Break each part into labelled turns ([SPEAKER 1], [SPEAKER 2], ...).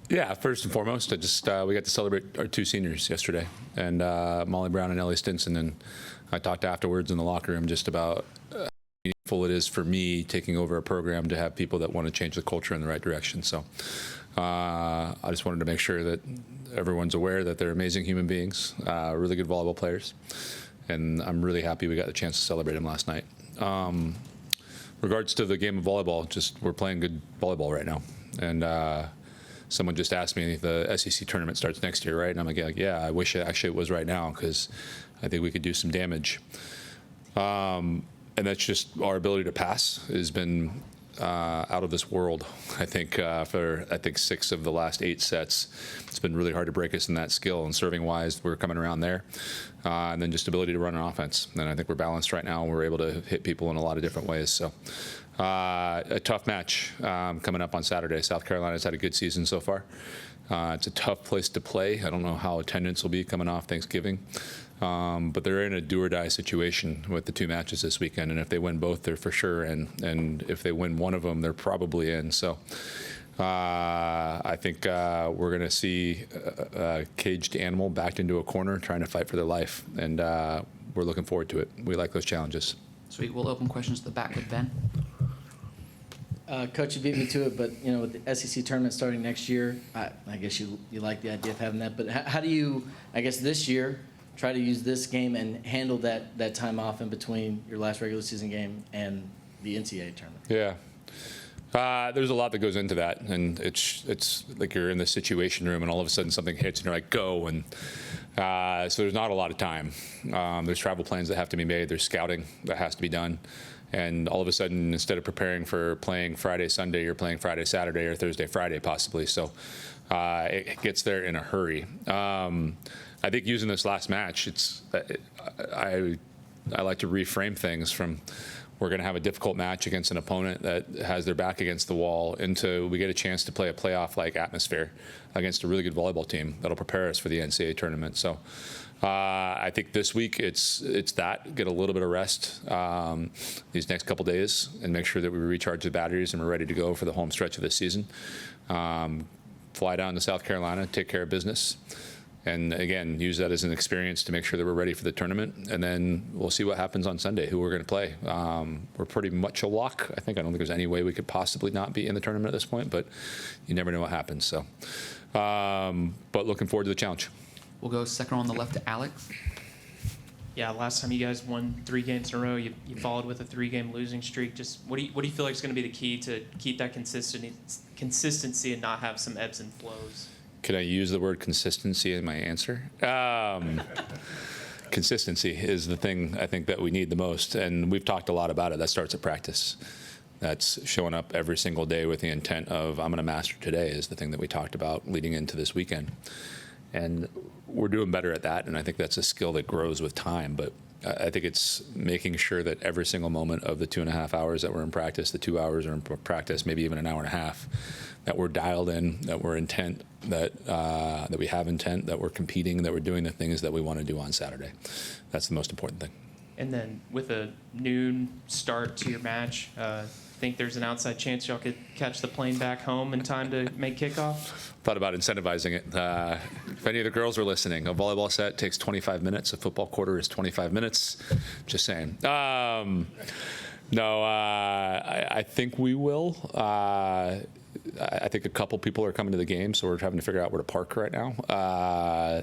[SPEAKER 1] Yeah, first and foremost, we got to celebrate our two seniors yesterday, and Molly Brown and Ellie Stinson, and I talked afterwards in the locker room just about how meaningful it is for me taking over a program to have people that want to change the culture in the right direction. So I just wanted to make sure that everyone's aware that they're amazing human beings, really good volleyball players, and I'm really happy we got the chance to celebrate them last night. Regards to the game of volleyball, we're playing good volleyball right now, and someone just asked me if the SEC tournament starts next year, right? And I'm like, yeah, I wish it was right now because I think we could do some damage. And that's just our ability to pass has been out of this world. I think for 6 of the last 8 sets, it's been really hard to break us in that skill. And serving wise, we're coming around there. And then just ability to run an offense. And I think we're balanced right now. We're able to hit people in a lot of different ways. So a tough match coming up on Saturday. South Carolina's had a good season so far. It's a tough place to play. I don't know how attendance will be coming off Thanksgiving. But they're in a do-or-die situation with the 2 matches this weekend, and if they win both, they're for sure in. And if they win one of them, they're probably in. So I think we're going to see a caged animal backed into a corner trying to fight for their life, and we're looking forward to it. We like those challenges.
[SPEAKER 2] Sweet. We'll open questions to the back with Ben.
[SPEAKER 3] Coach, you beat me to it, but with the SEC tournament starting next year, I guess you like the idea of having that. But how do you, I guess this year, try to use this game and handle that time off in between your last regular season game and the NCAA tournament?
[SPEAKER 1] Yeah. There's a lot that goes into that, and it's like you're in the situation room and all of a sudden something hits and you're like, go. And so there's not a lot of time. There's travel plans that have to be made. There's scouting that has to be done. And all of a sudden, instead of preparing for playing Friday, Sunday, you're playing Friday, Saturday, or Thursday, Friday, possibly. So it gets there in a hurry. I think using this last match, I like to reframe things from we're going to have a difficult match against an opponent that has their back against the wall into we get a chance to play a playoff-like atmosphere against a really good volleyball team that'll prepare us for the NCAA tournament. So I think this week it's that, get a little bit of rest these next couple days and make sure that we recharge the batteries and we're ready to go for the home stretch of this season. Fly down to South Carolina, take care of business. And again, use that as an experience to make sure that we're ready for the tournament. And then we'll see what happens on Sunday, who we're going to play. We're pretty much a lock. I don't think there's any way we could possibly not be in the tournament at this point, but you never know what happens. So, but looking forward to the challenge.
[SPEAKER 2] We'll go second on the left to Alex.
[SPEAKER 4] Yeah, last time you guys won 3 games in a row, you followed with a 3-game losing streak. Just what do you feel like is going to be the key to keep that consistency and not have some ebbs and flows?
[SPEAKER 1] Can I use the word consistency in my answer? Consistency is the thing I think that we need the most, and we've talked a lot about it. That starts at practice. That's showing up every single day with the intent of I'm going to master today is the thing that we talked about leading into this weekend. And we're doing better at that, and I think that's a skill that grows with time. But I think it's making sure that every single moment of the 2.5 hours that we're in practice, the 2 hours are in practice, maybe even an hour and a half, that we're dialed in, that we're intent, that we have intent, that we're competing, that we're doing the things that we want to do on Saturday. That's the most important thing.
[SPEAKER 4] And then with a noon start to your match, think there's an outside chance y'all could catch the plane back home in time to make kickoff?
[SPEAKER 1] Thought about incentivizing it. If any of the girls are listening, a volleyball set takes 25 minutes. A football quarter is 25 minutes. Just saying. No, I think we will. I think a couple people are coming to the game, so we're having to figure out where to park right now.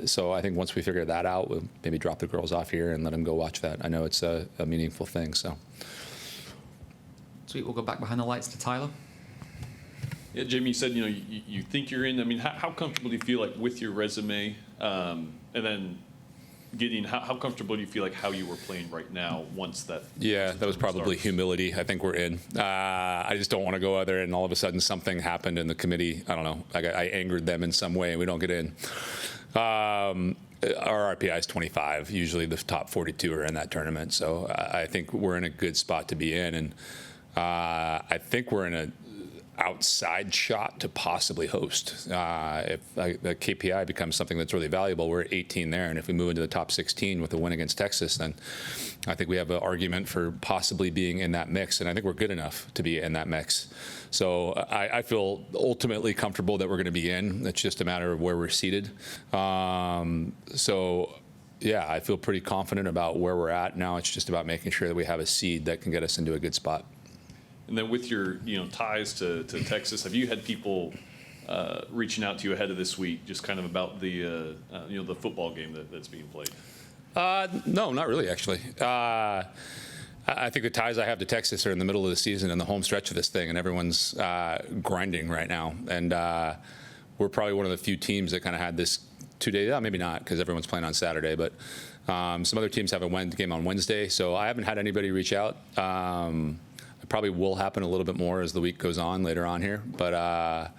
[SPEAKER 1] So I think once we figure that out, we'll maybe drop the girls off here and let them go watch that. I know it's a meaningful thing. So.
[SPEAKER 2] Sweet. We'll go back behind the lights to Tyler.
[SPEAKER 5] Yeah, Jamie, you said you think you're in. I mean, how comfortable do you feel like with your resume, and then how comfortable do you feel like how you were playing right now once that?
[SPEAKER 1] Yeah, that was probably humility. I think we're in. I just don't want to go out there and all of a sudden something happened in the committee. I don't know. I angered them in some way and we don't get in. Our RPI is 25. Usually the top 42 are in that tournament. So I think we're in a good spot to be in. And I think we're in outside shot to possibly host. If the KPI becomes something that's really valuable, we're at 18 there, and if we move into the top 16 with a win against Texas, then I think we have an argument for possibly being in that mix, and I think we're good enough to be in that mix. So I feel ultimately comfortable that we're going to be in. It's just a matter of where we're seated. Yeah, I feel pretty confident about where we're at. Now it's just about making sure that we have a seed that can get us into a good spot.
[SPEAKER 5] And then with your ties to Texas, have you had people reaching out to you ahead of this week, just kind of about the the football game that's being played?
[SPEAKER 1] No, not really, actually. I think the ties I have to Texas are in the middle of the season and the home stretch of this thing, and everyone's grinding right now. And we're probably one of the few teams that kind of had this 2 days. Maybe not, because everyone's playing on Saturday, but some other teams have a game on Wednesday. So I haven't had anybody reach out. It probably will happen a little bit more as the week goes on later on here. But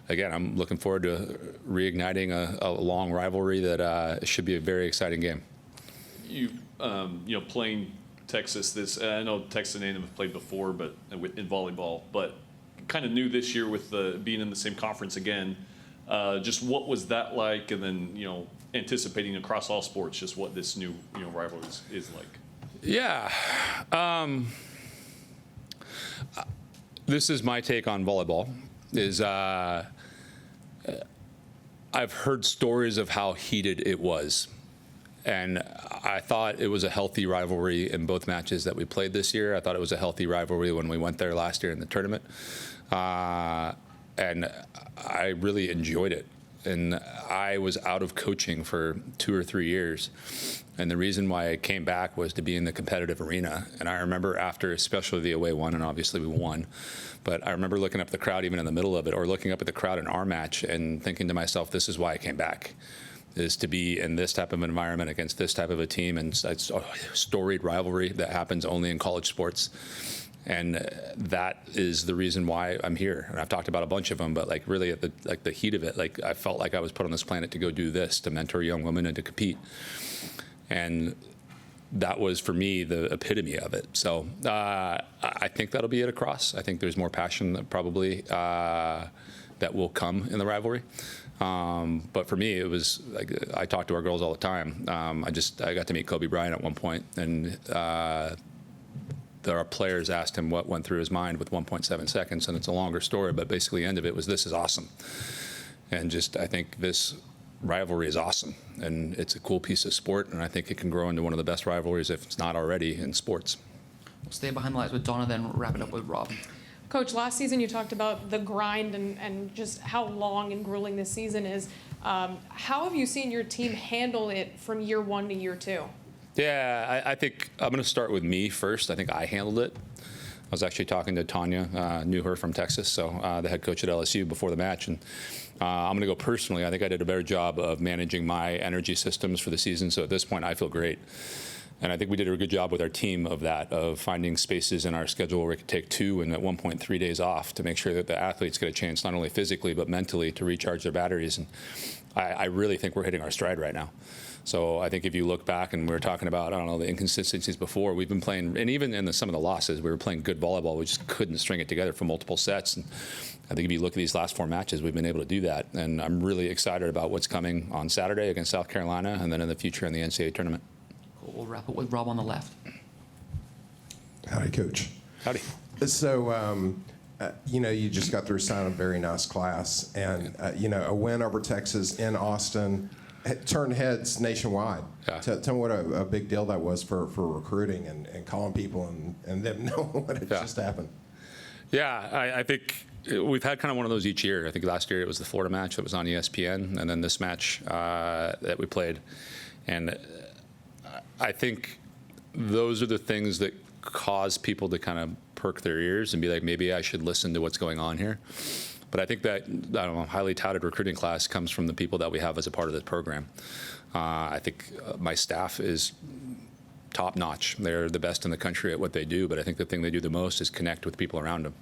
[SPEAKER 1] again, I'm looking forward to reigniting a long rivalry that should be a very exciting game.
[SPEAKER 5] You playing Texas I know Texas and A&M have played before, but in volleyball, but kind of new this year with being in the same conference again. Just what was that like, and then anticipating across all sports, just what this new rivalry is like.
[SPEAKER 1] Yeah. This is my take on volleyball. I've heard stories of how heated it was, and I thought it was a healthy rivalry in both matches that we played this year. I thought it was a healthy rivalry when we went there last year in the tournament, and I really enjoyed it. And I was out of coaching for 2 or 3 years. And the reason why I came back was to be in the competitive arena. And I remember after, especially the away one, and obviously we won, but I remember looking up at the crowd even in the middle of it, or looking up at the crowd in our match and thinking to myself, this is why I came back, is to be in this type of environment against this type of a team. And it's a storied rivalry that happens only in college sports. And that is the reason why I'm here. And I've talked about a bunch of them, but really at the heat of it, I felt like I was put on this planet to go do this, to mentor young women and to compete. And that was, for me, the epitome of it. So I think that'll be it across. I think there's more passion that probably that will come in the rivalry. But for me, it was I talk to our girls all the time. I got to meet Kobe Bryant at one point, and our players asked him what went through his mind with 1.7 seconds, and it's a longer story, but basically the end of it was, this is awesome. And I think this rivalry is awesome, and it's a cool piece of sport, and I think it can grow into one of the best rivalries, if it's not already, in sports.
[SPEAKER 2] We'll stay behind the lights with Donna, then wrap it up with Rob.
[SPEAKER 6] Coach, last season you talked about the grind and just how long and grueling this season is. How have you seen your team handle it from year one to year two?
[SPEAKER 1] Yeah, I think I'm going to start with me first. I think I handled it. I was actually talking to Tanya, knew her from Texas, so the head coach at LSU, before the match. And I'm going to go personally. I think I did a better job of managing my energy systems for the season. So at this point, I feel great. And I think we did a good job with our team of finding spaces in our schedule where we could take 2 and at one point 3 days off to make sure that the athletes get a chance, not only physically, but mentally, to recharge their batteries. And I really think we're hitting our stride right now. So I think if you look back, and we were talking about, the inconsistencies before, we've been playing, and even in some of the losses, we were playing good volleyball. We just couldn't string it together for multiple sets. And I think if you look at these last 4 matches, we've been able to do that. And I'm really excited about what's coming on Saturday against South Carolina, and then in the future in the NCAA tournament.
[SPEAKER 2] Cool. We'll wrap it with Rob on the left.
[SPEAKER 7] Howdy, Coach.
[SPEAKER 1] Howdy.
[SPEAKER 7] So, you just got through signing a very nice class, and, a win over Texas in Austin turned heads nationwide.
[SPEAKER 1] Yeah.
[SPEAKER 7] Tell me what a big deal that was for recruiting and calling people and them knowing what had just happened.
[SPEAKER 1] Yeah, I think we've had kind of one of those each year. I think last year it was the Florida match that was on ESPN, and then this match that we played. And I think those are the things that cause people to kind of perk their ears and be like, maybe I should listen to what's going on here. But I think that, highly touted recruiting class comes from the people that we have as a part of this program. I think my staff is top notch. They're the best in the country at what they do, but I think the thing they do the most is connect with people around them.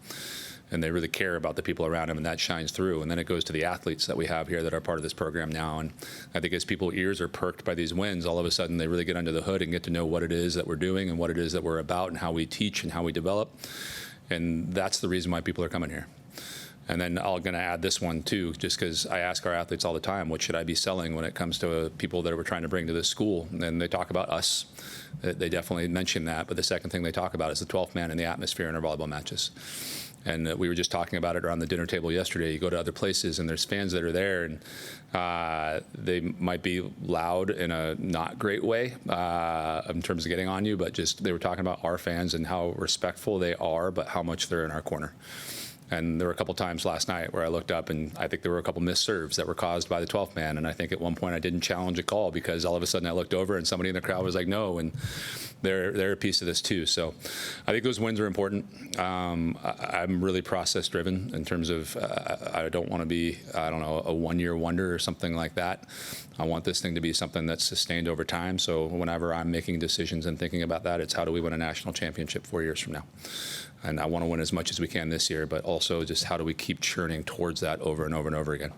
[SPEAKER 1] And they really care about the people around them, and that shines through. And then it goes to the athletes that we have here that are part of this program now. And I think as people's ears are perked by these wins, all of a sudden they really get under the hood and get to know what it is that we're doing and what it is that we're about and how we teach and how we develop. And that's the reason why people are coming here. And then I'm going to add this one too, just because I ask our athletes all the time, what should I be selling when it comes to people that we're trying to bring to this school? And they talk about us. They definitely mention that. But the second thing they talk about is the 12th man in the atmosphere in our volleyball matches. And we were just talking about it around the dinner table yesterday. You go to other places and there's fans that are there, and they might be loud in a not great way in terms of getting on you, but just they were talking about our fans and how respectful they are, but how much they're in our corner. And there were a couple times last night where I looked up and I think there were a couple missed serves that were caused by the 12th man. And I think at one point I didn't challenge a call because all of a sudden I looked over and somebody in the crowd was like, no, and they're a piece of this too. So I think those wins are important. I'm really process driven in terms of I don't want to be, I don't know, a one-year wonder or something like that. I want this thing to be something that's sustained over time. So whenever I'm making decisions and thinking about that, it's how do we win a national championship 4 years from now? And I want to win as much as we can this year, but also just how do we keep churning towards that over and over and over again?